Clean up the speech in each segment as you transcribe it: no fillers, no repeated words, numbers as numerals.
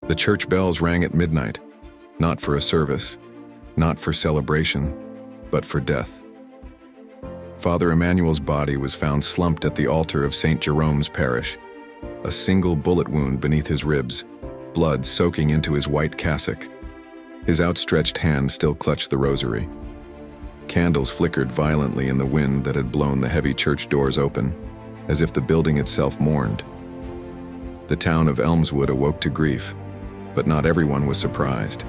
The church bells rang at midnight, not for a service, not for celebration, but for death. Father Emmanuel's body was found slumped at the altar of St. Jerome's parish, a single bullet wound beneath his ribs, blood soaking into his white cassock. His outstretched hand still clutched the rosary. Candles flickered violently in the wind that had blown the heavy church doors open, as if the building itself mourned. The town of Elmswood awoke to grief, but not everyone was surprised.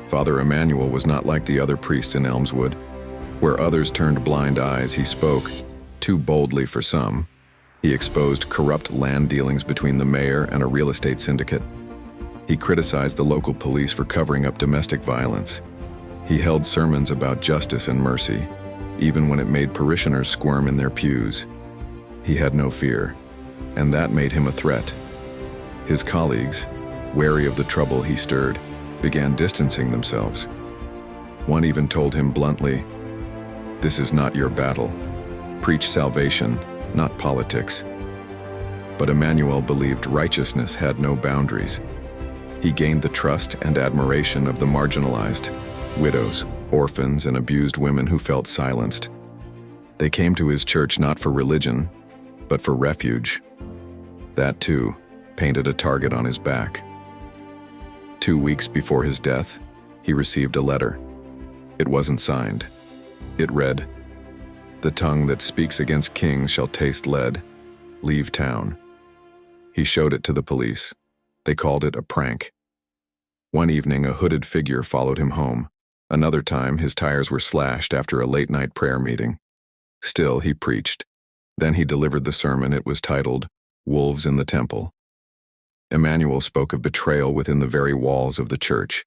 Father Emmanuel was not like the other priests in Elmswood. Where others turned blind eyes, he spoke, too boldly for some. He exposed corrupt land dealings between the mayor and a real estate syndicate. He criticized the local police for covering up domestic violence. He held sermons about justice and mercy, even when it made parishioners squirm in their pews. He had no fear, and that made him a threat. His colleagues, wary of the trouble he stirred, began distancing themselves. One even told him bluntly, "This is not your battle. Preach salvation, not politics." But Emmanuel believed righteousness had no boundaries. He gained the trust and admiration of the marginalized, widows, orphans, and abused women who felt silenced. They came to his church not for religion, but for refuge. That, too, painted a target on his back. 2 weeks before his death, he received a letter. It wasn't signed. It read, "The tongue that speaks against kings shall taste lead. Leave town." He showed it to the police. They called it a prank. One evening, a hooded figure followed him home. Another time, his tires were slashed after a late-night prayer meeting. Still, he preached. Then he delivered the sermon. It was titled, "Wolves in the Temple." Emmanuel spoke of betrayal within the very walls of the church.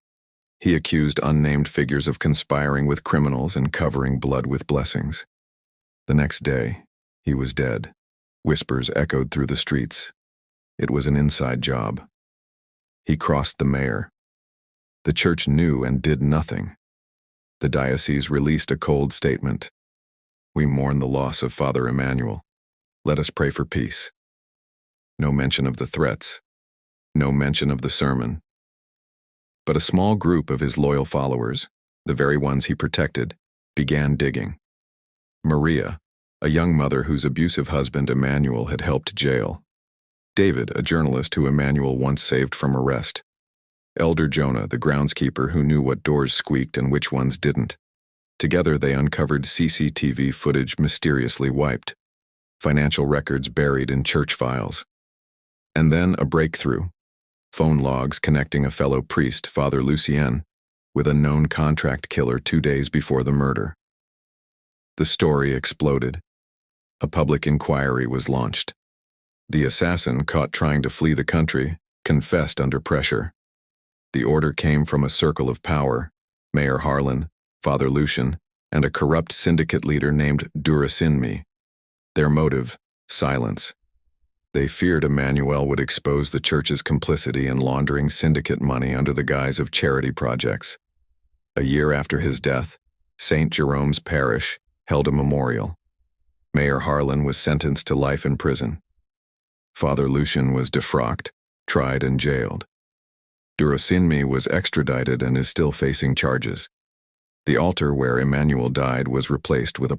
He accused unnamed figures of conspiring with criminals and covering blood with blessings. The next day, he was dead. Whispers echoed through the streets. It was an inside job. He crossed the mayor. The church knew and did nothing. The diocese released a cold statement. "We mourn the loss of Father Emmanuel. Let us pray for peace." No mention of the threats. No mention of the sermon. But a small group of his loyal followers, the very ones he protected, began digging. Maria, a young mother whose abusive husband Emmanuel had helped jail. David, a journalist who Emmanuel once saved from arrest. Elder Jonah, the groundskeeper who knew what doors squeaked and which ones didn't. Together they uncovered CCTV footage mysteriously wiped, financial records buried in church files. And then a breakthrough. Phone logs connecting a fellow priest, Father Lucien, with a known contract killer 2 days before the murder. The story exploded. A public inquiry was launched. The assassin, caught trying to flee the country, confessed under pressure. The order came from a circle of power, Mayor Harlan, Father Lucian, and a corrupt syndicate leader named Durasinmi. Their motive, silence. They feared Emmanuel would expose the church's complicity in laundering syndicate money under the guise of charity projects. A year after his death, St. Jerome's parish held a memorial. Mayor Harlan was sentenced to life in prison. Father Lucian was defrocked, tried, and jailed. Durasinmi was extradited and is still facing charges. The altar where Emmanuel died was replaced with a